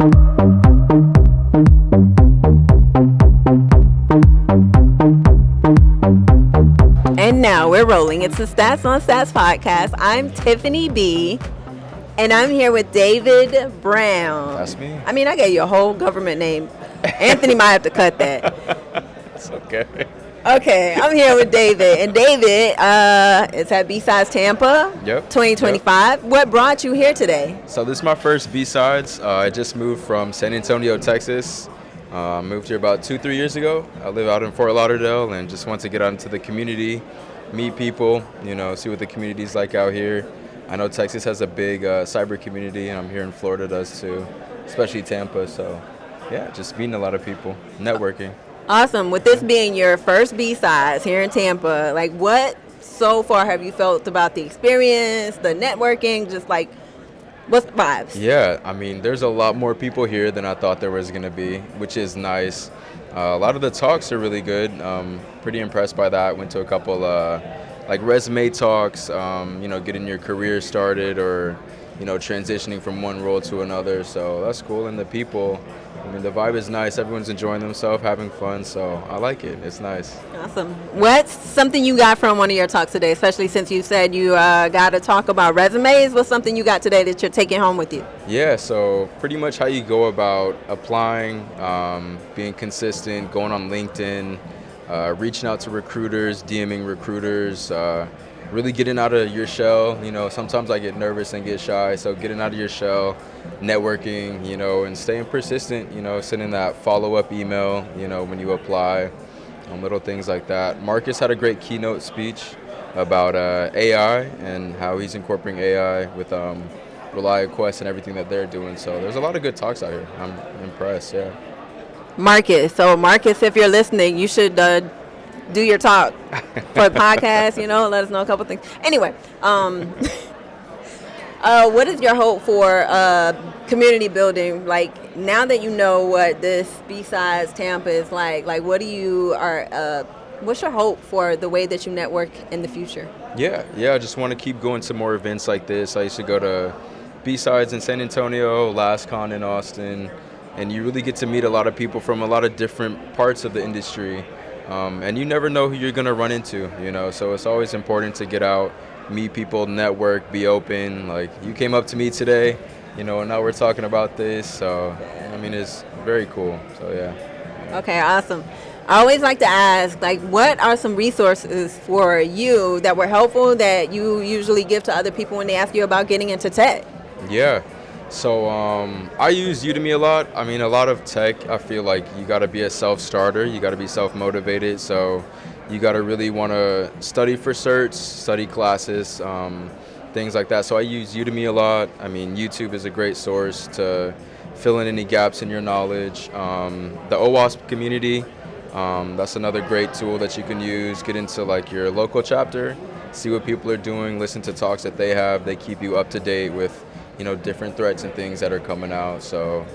And now we're rolling. It's the Stats on Stats podcast. I'm Tiffany B. And I'm here with David Brown. That's me. I mean, I gave you a whole government name. Anthony might have to cut that. It's okay. Okay, I'm here with David. And David is at BSides Tampa, 2025. Yep. What brought you here today? So this is my first BSides. I just moved from San Antonio, Texas. Moved here about 2-3 years ago. I live out in Fort Lauderdale and just want to get out into the community, meet people, see what the community's like out here. I know Texas has a big cyber community, and I'm here in Florida does too, especially Tampa. So, yeah, just meeting a lot of people, networking. Awesome. With this being your first B-Sides here in Tampa, like what so far have you felt about the experience, the networking, just like what's the vibes? Yeah, I mean, there's a lot more people here than I thought there was going to be, which is nice. A lot of the talks are really good. Pretty impressed by that. Went to a couple like resume talks, getting your career started or, transitioning from one role to another. So that's cool. And the people, I mean, the vibe is nice. Everyone's enjoying themselves, having fun. So I like it. It's nice. Awesome. What's something you got from one of your talks today, especially since you said you got to talk about resumes? What's something you got today that you're taking home with you? Yeah, so pretty much how you go about applying, being consistent, going on LinkedIn, reaching out to recruiters, DMing recruiters, really getting out of your shell. Sometimes I get nervous and get shy, so getting out of your shell, networking, and staying persistent, sending that follow-up email, when you apply, little things like that. Marcus had a great keynote speech about AI and how he's incorporating AI with ReliQuest and everything that they're doing. So there's a lot of good talks out here. I'm impressed, yeah. Marcus, if you're listening, you should do your talk for the podcast, let us know a couple things. Anyway, what is your hope for community building? Like, now that you know what this BSides Tampa is like what do you what's your hope for the way that you network in the future? Yeah, I just want to keep going to more events like this. I used to go to BSides in San Antonio, LastCon in Austin, and you really get to meet a lot of people from a lot of different parts of the industry. And you never know who you're going to run into, so it's always important to get out, meet people, network, be open. Like, you came up to me today, and now we're talking about this. So, I mean, it's very cool. So, yeah. Okay, awesome. I always like to ask, what are some resources for you that were helpful that you usually give to other people when they ask you about getting into tech? Yeah. So I use Udemy a lot. I mean, a lot of tech, I feel like you got to be a self-starter. You got to be self-motivated. So you got to really want to study for certs, study classes, things like that. So I use Udemy a lot. I mean, YouTube is a great source to fill in any gaps in your knowledge. The OWASP community, that's another great tool that you can use. Get into your local chapter, see what people are doing, listen to talks that they have. They keep you up to date with different threats and things that are coming out. So,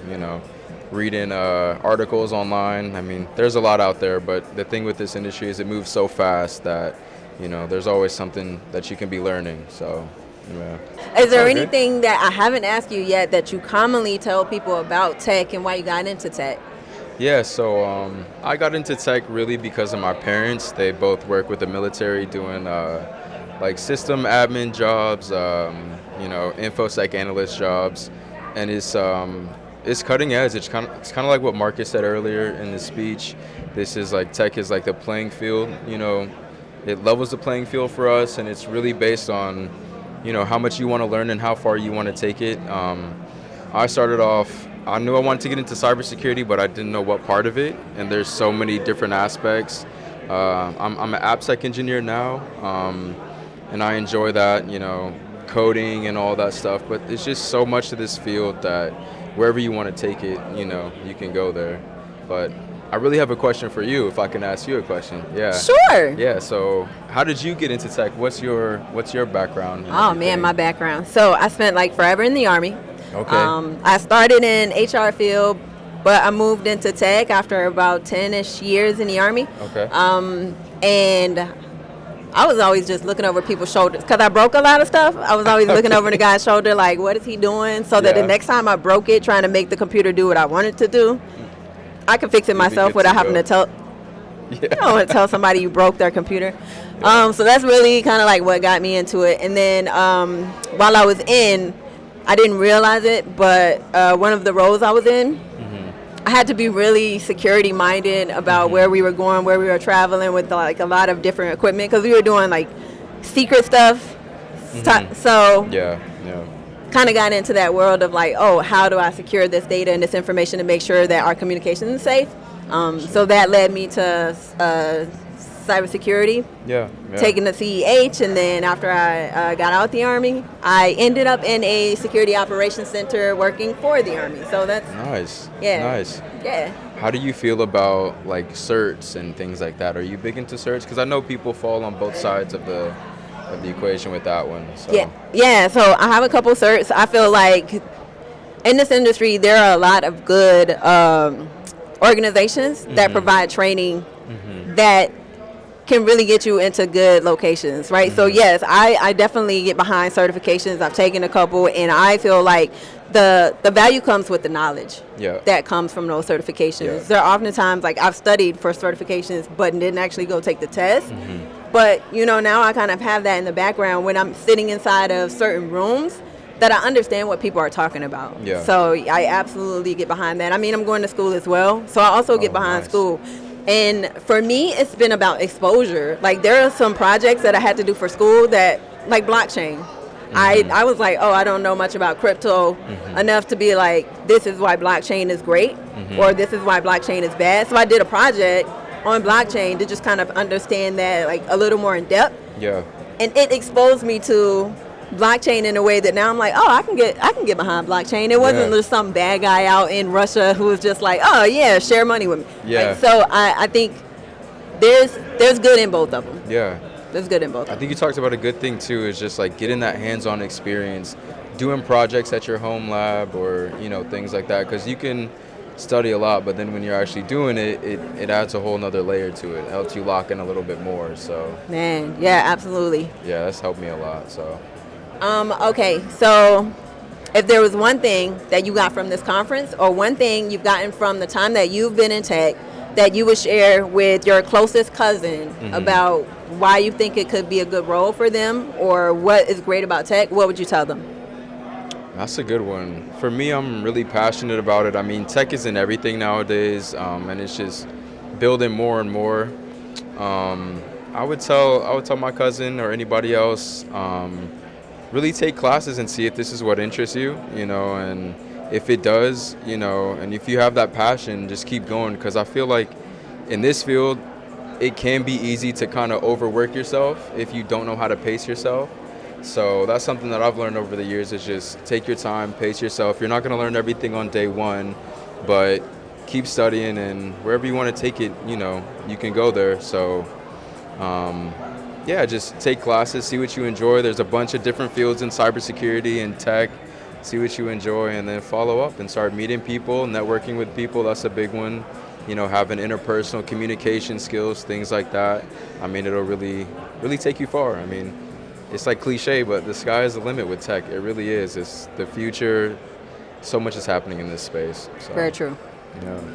reading articles online. I mean, there's a lot out there, but the thing with this industry is it moves so fast that, there's always something that you can be learning. So, yeah. Is there anything that I haven't asked you yet that you commonly tell people about tech and why you got into tech? Yeah, so I got into tech really because of my parents. They both work with the military doing system admin jobs, InfoSec analyst jobs, and it's cutting edge. It's kind of like what Marcus said earlier in the speech. This is tech is the playing field. It levels the playing field for us, and it's really based on how much you want to learn and how far you want to take it. I started off. I knew I wanted to get into cybersecurity, but I didn't know what part of it. And there's so many different aspects. I'm an AppSec engineer now, and I enjoy that. Coding and all that stuff, but it's just so much to this field that wherever you want to take it, you can go there. But I really have a question for you, if I can ask you a question. Yeah. Sure. Yeah, so how did you get into tech? What's your background? Oh man, my background. So I spent forever in the Army. Okay. I started in HR field, but I moved into tech after about 10-ish years in the Army. Okay. And I was always just looking over people's shoulders because I broke a lot of stuff. I was always looking over the guy's shoulder like, what is he doing? So that the next time I broke it, trying to make the computer do what I wanted to do, I could fix it myself without having to tell. Yeah. You don't want to tell somebody you broke their computer. Yeah. So that's really kind of like what got me into it. And then while I was in, I didn't realize it, but one of the roles I was in, I had to be really security minded about where we were going, where we were traveling with like a lot of different equipment because we were doing like secret stuff. So kind of got into that world of like, oh, how do I secure this data and this information to make sure that our communication is safe? So that led me to cybersecurity, taking the CEH, and then after I got out the Army, I ended up in a security operations center working for the Army. So that's nice. Nice. Yeah. How do you feel about like certs and things like that? Are you big into certs? Because I know people fall on both sides of the equation with that one. So. Yeah. So I have a couple certs. I feel like in this industry there are a lot of good organizations that provide training that can really get you into good locations, right? So yes, I definitely get behind certifications. I've taken a couple, and I feel like the value comes with the knowledge that comes from those certifications. There are oftentimes, like I've studied for certifications but didn't actually go take the test. But now I kind of have that in the background when I'm sitting inside of certain rooms that I understand what people are talking about. So I absolutely get behind that. I mean, I'm going to school as well, so I also get behind school. And for me, it's been about exposure. Like there are some projects that I had to do for school that, like blockchain. I was like, oh, I don't know much about crypto enough to be like, this is why blockchain is great or this is why blockchain is bad. So I did a project on blockchain to just kind of understand that like a little more in depth. And it exposed me to blockchain in a way that now I'm like, oh, I can get behind blockchain. It wasn't just some bad guy out in Russia who was just like, oh yeah, share money with me. Like, so I think there's good in both of them. There's good in both. I think you talked about a good thing too, is just like getting that hands-on experience, doing projects at your home lab or things like that, because you can study a lot, but then when you're actually doing it, it adds a whole nother layer to it. It helps you lock in a little bit more. So absolutely. That's helped me a lot. So okay, so if there was one thing that you got from this conference or one thing you've gotten from the time that you've been in tech that you would share with your closest cousin about why you think it could be a good role for them or what is great about tech, what would you tell them? That's a good one. For me, I'm really passionate about it. I mean, tech is in everything nowadays, and it's just building more and more. I would tell my cousin or anybody else, really take classes and see if this is what interests you, and if it does, and if you have that passion, just keep going, because I feel like in this field, it can be easy to kind of overwork yourself if you don't know how to pace yourself. So that's something that I've learned over the years, is just take your time, pace yourself. You're not going to learn everything on day one, but keep studying, and wherever you want to take it, you can go there. So just take classes, see what you enjoy. There's a bunch of different fields in cybersecurity and tech. See what you enjoy, and then follow up and start meeting people, networking with people. That's a big one. Having interpersonal communication skills, things like that. I mean, it'll really, really take you far. I mean, it's like cliche, but the sky is the limit with tech. It really is. It's the future. So much is happening in this space. So, very true.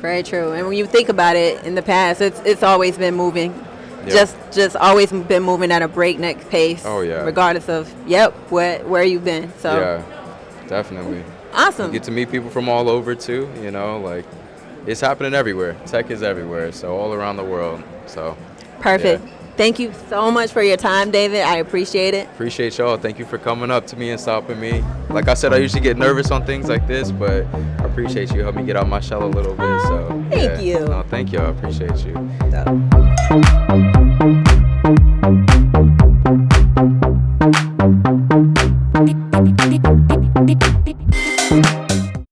Very true. And when you think about it, in the past, it's always been moving. Just always been moving at a breakneck pace. Regardless of where you've been. So definitely. Awesome. You get to meet people from all over too. Like it's happening everywhere. Tech is everywhere. So all around the world. So perfect. Thank you so much for your time, David. I appreciate it. Appreciate y'all. Thank you for coming up to me and stopping me. Like I said, I usually get nervous on things like this, but I appreciate you helping me get out my shell a little bit. So thank you. No, thank you. I appreciate you.